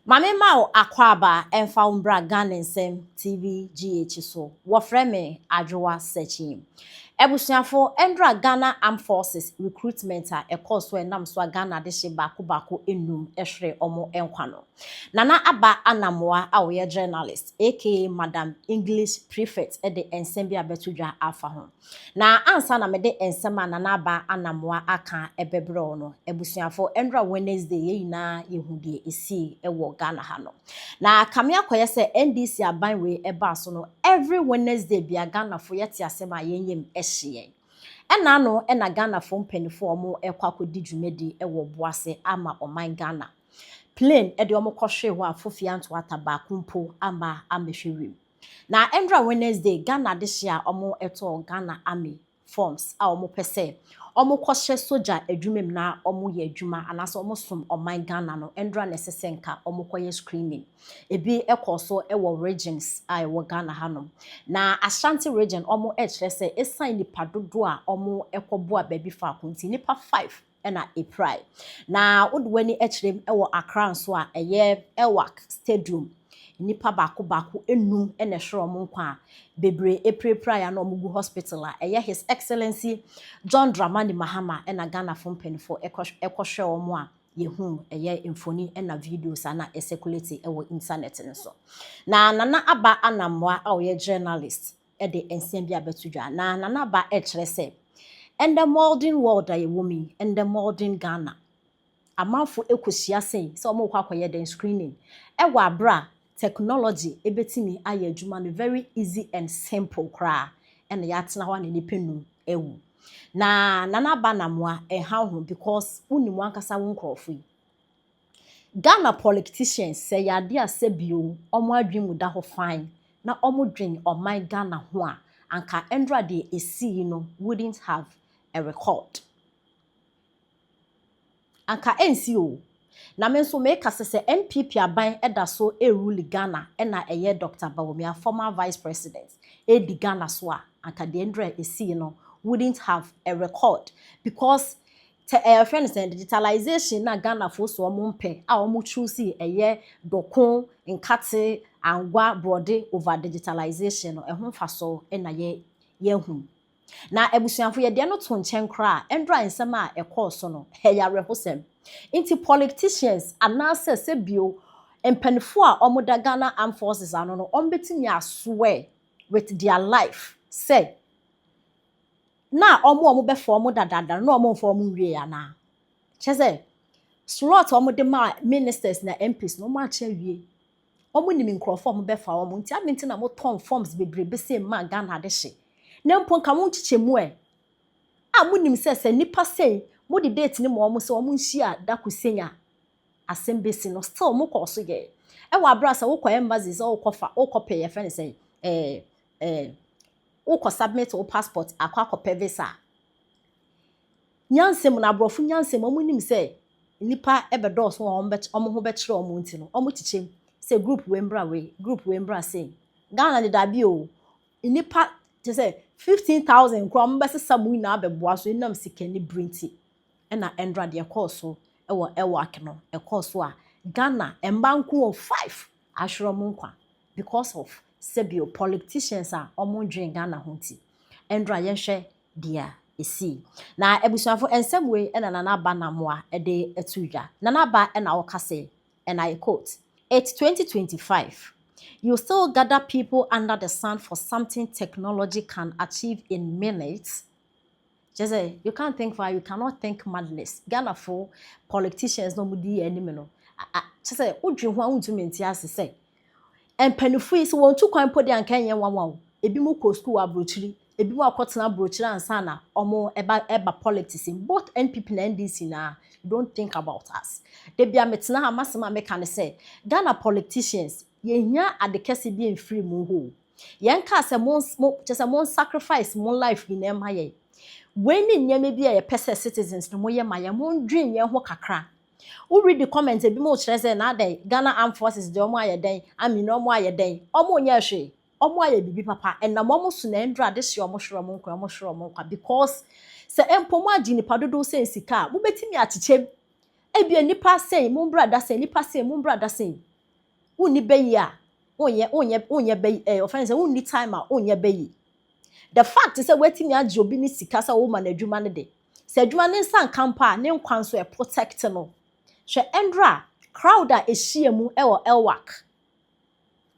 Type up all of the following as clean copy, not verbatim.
Mame ma akwaba emfa umbra Ghana nsem TV GH so wofre me adwoa searching ebusuafo endra Ghana Armed Forces recruitment a ekoso enam so Ghana de hye bako enum ehwere omo enkwano nana aba anamoa a wo journalist aka Madam English Prefect e de ensem bia betudwa afa ho na ansa na me de ensem nana aba anamoa aka ebebro no ebusuafo endra Wednesday yina yehudie esi ewo Ghana ha no na kamia koye se NDC abanwe eba so no every Wednesday bia Ghana fo yete asema yenyem ehye ena no ena Ghana fo mpanifo omo ekwakodi dwumedi ewo boase ama oman Ghana plane e de omo kwohwe ho afofia nto ataba kumpo ama amehwewim na endra Wednesday Ghana de hye a omo eto Ghana Army forms a omo pese omo kwahye soja adwumem na omo ye adwuma anaso omo som oman Ghana no endra nesesenka omo koye screening ebi ekoso ewo regions a ewo Ghana hanom na Ashanti region omo se esan nipa dodo a omo ekobo a baby fa akonti nipa 5 ena April na odwani ekirem ewo Accra nso a eye Ewak Stadium nipa bako enum ene hwere omo nkwa bebre eprepra ya na omugu hospital a eye His Excellency John Dramani Mahama ena Ghana fo mpanifo ekohwe omo a yehu eye infoni ena videos ana circulate ewo internet nso na nana aba anamoa a oye journalist e de ensem bia betudwa na nana aba ekire se and the modern world a woman and the modern Ghana amanfo ekosia sei se omo kwa akoye den screening ewo abra technology ebetimi aye adwuma no very easy and simple kra ene ya tena ho na nipenu ewu na nana ba namoa ha ho because unimu ankasa wo nkrofo Ghana politicians say yade asebio omo adwemu da ho fine na omo dwen oman Ghana ho a anka endra de esi no wouldn't have a record anka ensi o na me nso me kase se NPP aban eda so rule Ghana na eye Dr. Bawumia former vice president di Ghana so a anka de endra esi no wouldn't have a record because friends and digitalization na Ghana fo so omompe a omo choose eye dokon nkate angwa brode over digitalization no ehun fa so na ye hu na ebusuanfo ye de no to nchen kra endra nsem a ekọ no heya rehosem inti politicians anase sebio empanifo a omo da Ghana Armed Forces ano no ombetimi aswear with their life say na omo be for omo dadada na omo for omo wie ya na chese slot omo de ma ministers na MPs no ma cha wie omo ni nkrofo omo be fa omo nti amenti na mo ton forms bebrebe se ma Ghana de hye na mpon ka mo nchichemu a munim se nipa sei mo de date ni mo omo se omo nhia da kusenya asembesi no still mo koso ye wa abrasa wo kwa embassy se wo kofa wo kope ye fe ne say wo submit wo passport akwa visa nyansem na abrofo nyansem omo nim se nipa ebedoso omo ho be kire omo nti no omo chichem se group we mbra say Ghana de da bi o nipa te say 15,000 kro omo be sesa mu na abeboa so enam sikani brinti na endra de course ewo akeno e course a Ghana embanku of 5 ashro mu nkwa because of sebio politicians a omo dwen Ghana ho nti endra ye hwe dia esi na ebusuafo ensem we na nana ba namoa de etudwa nana ba na wo kase and I quote it's 2025 you still gather people under the sun for something technology can achieve in minutes. Just say you can't think far, you cannot think madness. Ghana for politicians no mudi enemy no. Just say udwi ho untu menti ase say. And penifu is won tu kwan podi anka yen wanwa. Ebi mo ko school abrochiri, ebi mo akotena abrochiri ansa na omo eba politics in both NPP and NDC na don't think about us. They be ametena ha masema meka ne say Ghana politicians yehia adekese bi en free mu ho. Yen ka se mon sacrifice mon life in em haye. When in nyame bi a pese citizens no moye ma ye mon dwen ye ho kakra. Who read the comments e bi mo kire say na dey Ghana Armed Forces de omo aye den ami no omo aye den omo nya hwe omo aye bibi papa and na omo so na ndra de hye omo hwere omo nkwa because se empo mo agi nipa dodo say sika mo betimi achichem e bi nipa say mo brada say nipa say mo brada say Uni be ya. Onye be offense uni time a onye be. The fact is that waiting ya jobi ni sikasa woman adwuma ne de. Se adwuma ne san kampa ne nkwan so e protect no. Hwe Endra crowd a ehia mu e wo Elwak.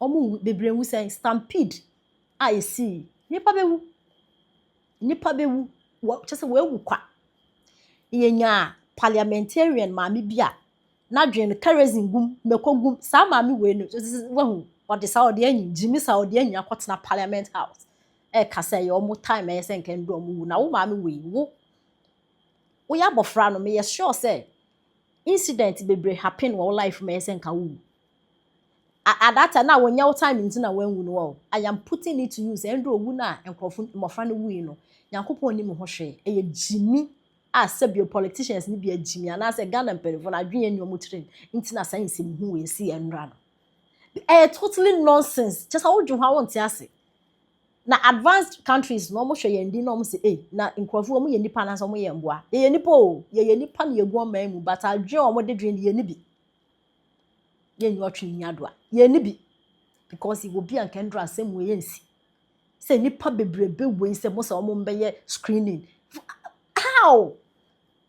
Omu bebre wu say stampede a esi. Nipa bewu. Wo chese we wu kwa. Yenya parliamentarian maami bia na dwen kerosene gum mekogum sa maami we no wahu ode sa ode anyi jimi sa ode anyi akotena parliament house kasa ye omo time e se nkan do omo na wo maami we ya bofra no me sure say incident bebre happen wo life me se nka wo at that time na wonya wo time nti na wanwu no I am putting it to use endo owu na enkrofo mofra no wu no yankopon ni mo ho hwe ye jimi asebio politicians ni bia jimi ana se Ghana mpelefo na adwen enu omutrain nti na science mu we si enra no totally nonsense just how dwo ha wonte ase na advanced countries no mo hwe yendi no mo se na nkrofo mo ye nipa na so mo ye mboa ye nipa o ye nipa na ye gu man mu but adwen o mo de dwen ye ni bi ye nyu otwe nyado a ye ni bi because he will be an kendra asem we yensi se nipa bebrebe we se mo se o mo mbeye screening how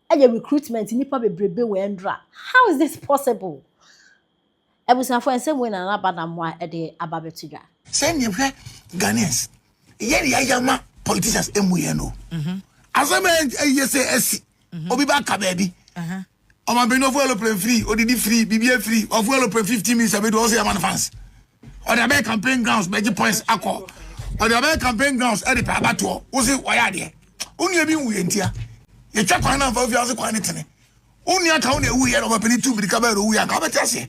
recruitment nipa bebrebe we endra how is this possible ebusafo ensem we na abana mo de ababetudwa send you Ghanaians ye yama politicians emuye no asema yese esi obi ba ka baby o ma be no fuel plan free odidi free bibia free of fuel plan 15 minutes abedo o say man fans or the campaign grounds be points akọ or the campaign grounds e de pa abato o say why there unu ebi wuye ntia ye twa kwan na fa fi ase kwan ne tene unu aka unu ewu ye no ma peni tu bi ka ba ro wu ya ka ba tiase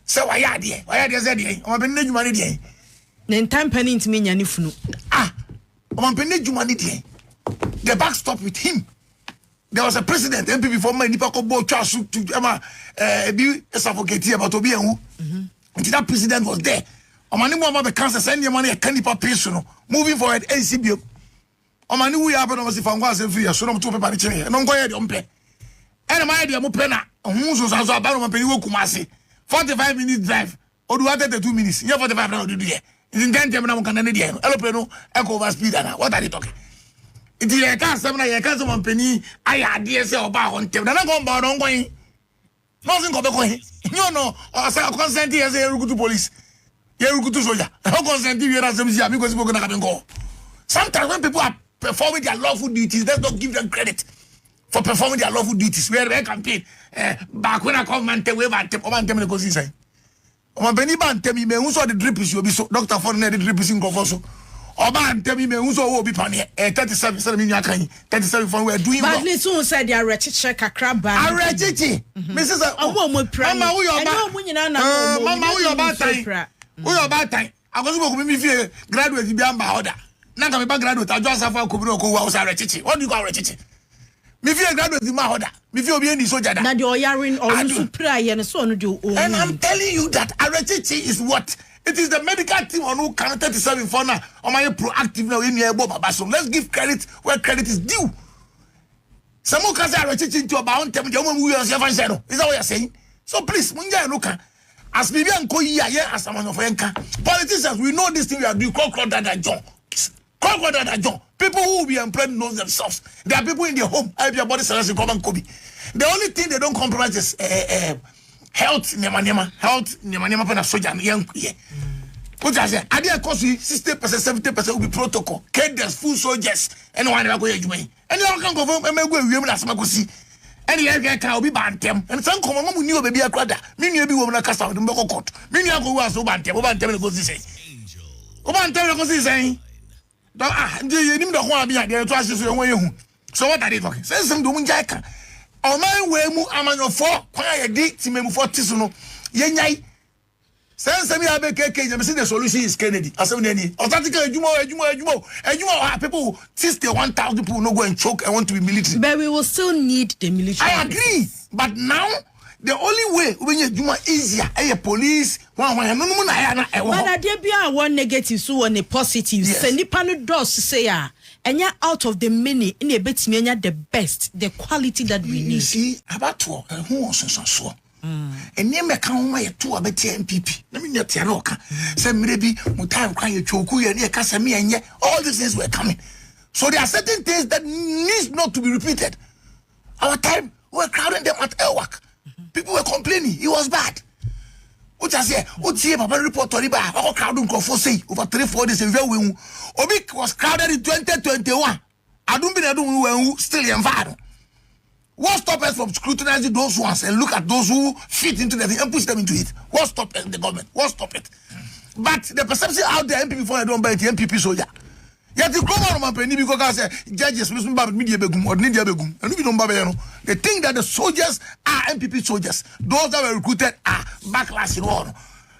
se why there say there o ma peni adwuma ne there ne ntam pani ntimi nya ne funu o ma peni adwuma ne there the back stop with him. There was a president MP before my nipa ko bo twa su to ama bi suffocate about obi enhu until that president was there omani mo about the cancer send your money a canipa piece no moving forward ACB omani we happen no si fangwa se free so no to paper ni chine no nko ye de ompe ene ma ye de mo pe na ohun so so aba no peni wo kumase 45 minutes drive odu 32 minutes ye 45 na odu de in 10 time na mo kan na de no elope no e go over speed na what are they talking. Iti ye ka asem na ye ka so mampani aya ade se oba ho ntem na go mba no ngwan no sin go be ko no asa consent ye se rukutu police ye rukutu soldier how consent you na sem si ami go si go na ka benko. Sometimes when people are performing their lawful duties, let's not give them credit for performing their lawful duties. We are a campaign back when I come and tell we about them go see say o mampani ba ntem me hu so the drip is obi so doctor for na the drip is nko so oba antemi me unso wo bi pane 37 say me nwa kan 37 for we doing but ni so say they are rechiche kakra ba arechiche mrs omo pra mama wo yo ba omo nyina na mama wo yo ba tan wo yo ba tan agozo ko mi fie graduate bi amba order na ka me ba graduate ajo asafa ko bi no ko wa so arechiche what do you call arechiche mi fie graduate ma order mi fie obi eni soja da na de oyarin or so pra ye no so no de o and I'm telling you that arechiche is what. It is the medical team on who can 37 for now. On my proactive now in here, so let's give credit where credit is due. Some of us are teaching to about them. Is that what you're saying? So please, Munja look as maybe Uncle as someone of Enka. Politicians, we know this thing we are doing. John. People who will be employed know themselves. There are people in their home. I have your body selection come and Kobe. The only thing they don't compromise is health nema pena soja yan kuye what I say ade cost 60% 70% will be protocol cadres full soldiers anyone go ye djuma any one can go from emegu awiem na asema go si any ye ka obi bantem and some come mamu ni obi akrada me nua bi wo na kasa wo mbeko court me nua go wa so bantem na go si say bantem na go si say do ndi ye nim do ho abia de to asese won ye hu so what are they talking say some do munja ka o man we mu amanyofo kwa ye di timemufo tisu no ye nyai sense me abekeke you see the solution is Kennedy asem nani otatical ejuma people 61,000 people no go and choke and want to be military but we will still need the military. I agree but now the only way when you ejuma easier police one no na ya na but there be one negative so one positive say nipa no does say enya out of the many in a betimi enya the best the quality that we need. See about who was so And near me come my 2 MPP. Let me not tell you. Say maybe my time crying choku and near Casami and yet all these things were coming. So there are certain things that needs not to be repeated. Our time we were crowding them at Elwak. People were complaining. It was bad. What I say? What see Papa report to Riba? Our crowding for say over 3-4 days. Obi was crowded in 2021. I don't believe still involved. What stops us from scrutinizing those ones and look at those who fit into the thing and push them into it? What stops the government? What stops it? But the perception out there, MPP before I don't buy the MPP soldier. Yet the common man because I say judges listen about media begum or media begum and we don't babeno. They think that the soldiers are MPP soldiers. Those that were recruited are backlash in war.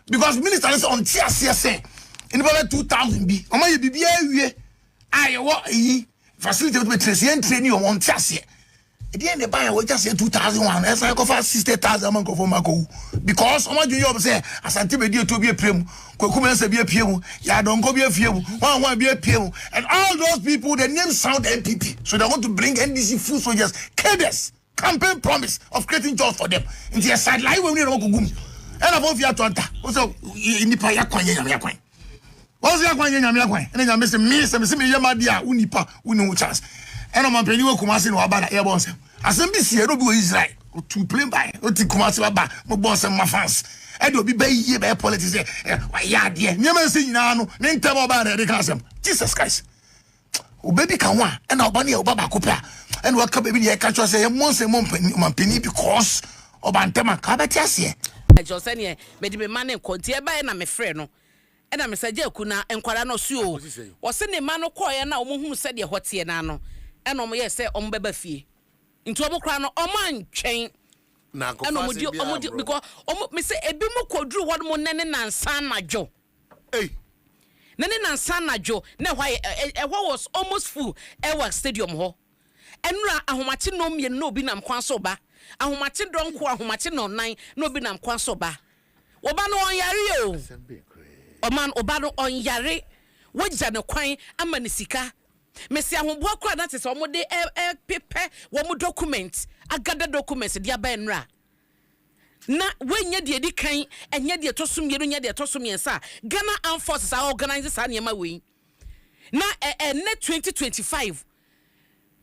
Because ministers on TSC in about 2000 B. Oma ye bibia I what facility with training on TSC. At the end the buyer was just say 2001 as I go for 60,000 man go for Mako because how much you say as antimedia to be a prem Kokumense be a PM ya don't go be a few one be a PM and all those people the name sound MPP so they want to bring NDC full soldiers cadres campaign promise of creating jobs for them in their sideline when we don't go and above your tonta also in the paya kwan what's your kwan and then I miss me yamadia unipa unu chance and I'm penny Kumasi no abana airborne. As a BC, I don't go Israel to play by what Kumasi Baba, my boss and my fans. I don't be by by politics. Why, yeah, dear, never seen now, name tell about the class. Jesus Christ. Oh, baby, come on, and our bunny or Baba Cooper, and what come baby, I catch us a month and penny because of Antema Cabatias. I just said, yeah, maybe my man and Contia by and I'm a friend. And I'm a Sajekuna and Quarano Sue. Was sending a man of Koya now who said your what's here now. And yes, say on baby fee. Into a crown or man chain. Now, because Miss Ebimo could drew one more Nanan and Sana Joe. Hey, Nanan and Sana Joe. Now, why was almost full Ewa Stadium Hall. And Ahomatin no me no binam quansoba. Ahomatin don't qua Ahomatin on 9 no binam quansoba. Obano on Yario. Oman Obano on Yare. What's an acquaint Amanisika? Messi ahombo kwa that is omo de paper wo document agada documents dia benra na wenye de di kan enye de tosum yero nya de tosum yensa Ghana Armed Forces are organize sa niema we na net 2025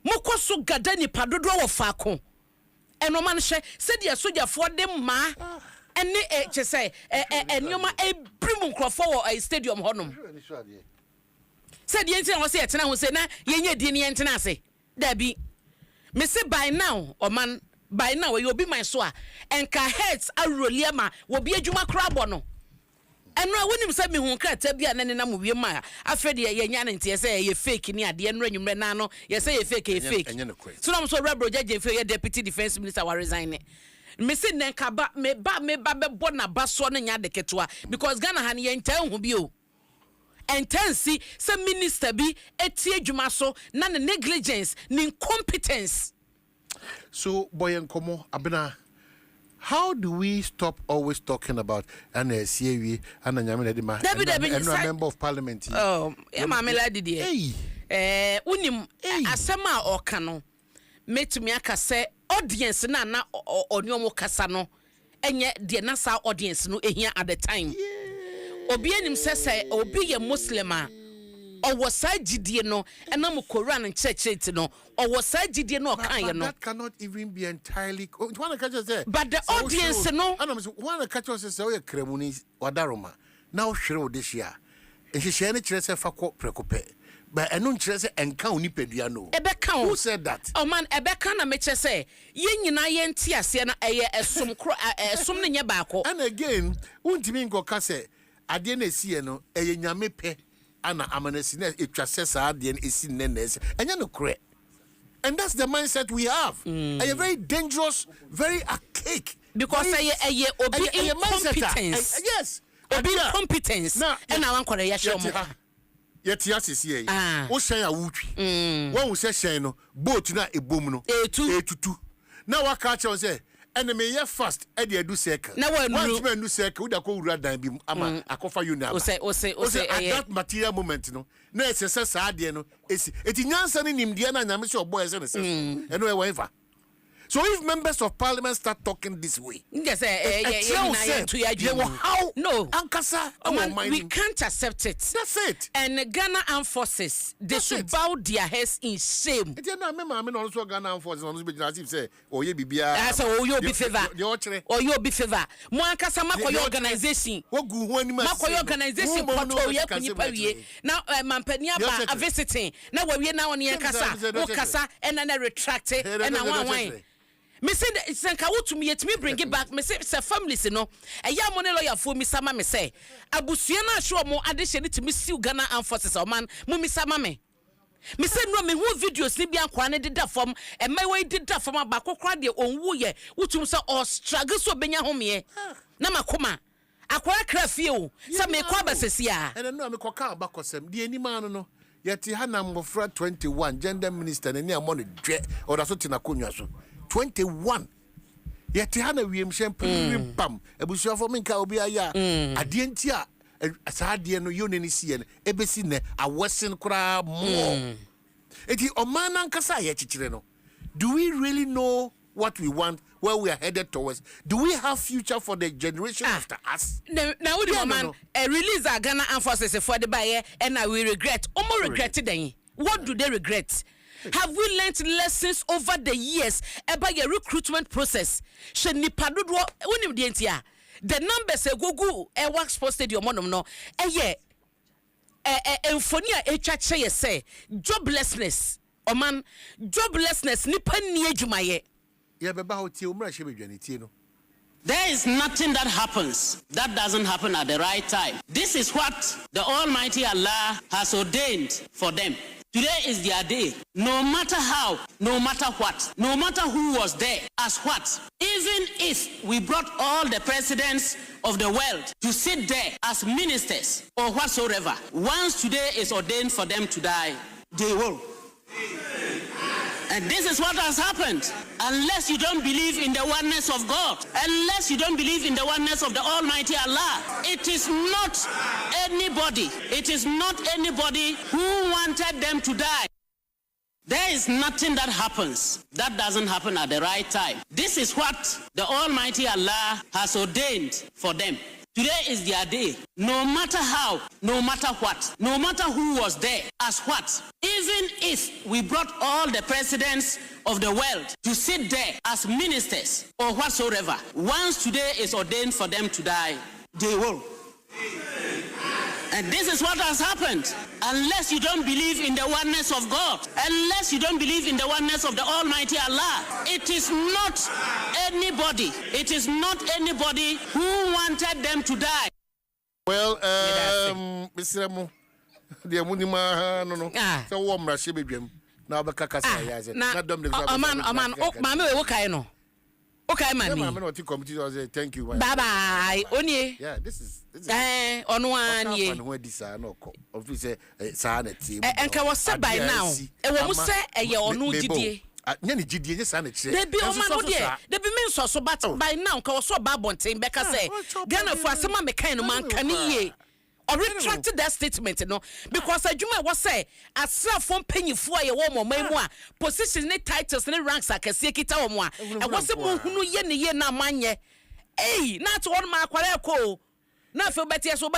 mokoso gada ni padodo wo faako eno man hye se de soja fo de ma ene che say enioma ebrim nkrofo wo stadium honom said the entity was saying, I say, na ye didn't enter. Say, there be. Me say by now, or man, by now, you'll be my soa, and ka heads are Roliama will be a Juma crabono. And now, when him said me who can't tell you, and then I'm with your maya. I fed ye yan and say, ye fake in the end, you menano, ye say, fake. So I'm so rebel judge for your deputy defense minister were resigning. Me say, Nenkaba, me ba bona bason and yadeketua, because Ghana han yen tell who be you. And tensi some minister be etie dwumaso na ne negligence ne incompetence. So boy and komo abena, how do we stop always talking about an CAW and a Yamadima and a member of parliament? Oh, Mamma Lady. Unim asema or cano. Met me aka say audience na onyomo kasano. And yet the nasa audience no here at the time. Obi enim sese obi ye muslima or was side gidie no and am Quran and church no or was side gidie no kan ye no that cannot even be entirely one catch say but the audience no I know one catch say o ye kremuni wadaroma now hwere this year and she share ne kire say fakọ prekope but enu kire say enka oni pedua no ebeka who said that oh man ebeka na me kire say ye nyina ye nti ase na eye esom kro esom ne nye baako and again untimi nkoka say ade na esi no eye nyame pe ana amanasi na etwa sesa ade na esi nenes enya no kre and that's the mindset we have a very dangerous very archaic because eye obi incompetence yes obi competence and I wan kwere ya shomo yeti asisi ye wo hyen a wutwi won wo hyen no boat na ebom no etutu na waka che say enemy ye fast e de adu circle na one adu circle uda ko wura dan bi ama akofa you na o say at that material moment no na esese saa de no esi eti nyansa ne nimde na nyame se obo ese ne se eno e wanfa So if members of parliament start talking this way, yes, how no, Ankasa, we can't accept it. That's it. And Ghana Armed Forces, they should bow their heads in shame. Also Ghana Forces on say, oh, you be I say, oh, you be favor. Oh, you be favor. Mwankasa makoyo organization. Makoyo organization poto ye kunipawie. Now mampania ba a visiting. Now we now on kasa. O kasa and then retract it and I want. Me say senka wotu me yetimi bring it back. Me say families no. Eya money lawyer for me sama me say. Abusua na show mo adehye ni timi siw Ghana Armed Forces o man mo mi sama me. Me say no me hu videos ni bia kwa ne deda fam e mai we deda fam abakokra de onwu ye wotum say o struggle so benya home na makoma akwara krafie o say me kwa basesia and no me koka abakosem de anima no yeti ha na mbofra 21 gender minister ne amon dwe o da so tina konwa so 21 yeti ha na wiem hyen pam abusuafo menka obi aya ade ntia asade no yone ni sie no ebesi ne awosen kura more eti omana nkasa ye chichire no. Do we really know what we want, where we are headed towards? Do we have future for the generation after us? Now what do you man release our Ghana Armed Forces for the buyer and now we regret regretted then. What do they regret? Have we learnt lessons over the years about your recruitment process? The numbers go work sports stadium no enfonia etwa say joblessness man joblessness nipa ni adwumaye ye beba hotie umra hye bedwane tie no. There is nothing that happens that doesn't happen at the right time. This is what the Almighty Allah has ordained for them. Today is their day. No matter how, no matter what, no matter who was there, as what, even if we brought all the presidents of the world to sit there as ministers or whatsoever, once today is ordained for them to die, they will. And this is what has happened. Unless you don't believe in the oneness of God, unless you don't believe in the oneness of the Almighty Allah, it is not anybody who wanted them to die. There is nothing that happens that doesn't happen at the right time. This is what the Almighty Allah has ordained for them. Today is their day. No matter how, no matter what, no matter who was there, as what, even if we brought all the presidents of the world to sit there as ministers or whatsoever, once today is ordained for them to die, they will. And this is what has happened. Unless you don't believe in the oneness of God, unless you don't believe in the oneness of the Almighty Allah, it is not anybody who wanted them to die. Well, Mr. Mo, the Munima, no, so warm Rashi bedroom. Now, the Kakasa, not Dominic. Man, oh, Mamma, okay, no. Okay, man. Thank you. Bye bye. Only. Yeah, this is on one year. Where this are no officer sanity. And can was said by now. And what was said a year or no GD. Any GD sanity. They be on my dear. They be mean so but by now, can was so bad one thing. Becca say, Ghana for some mechanic man can ye. Or retracted that statement, no, because I was say, as self from penny for a woman, memoir, position, titles, and ranks, I can see it on one. I was a moon who yen now, man, ye. Hey, not one mark, what I call. Not for better, so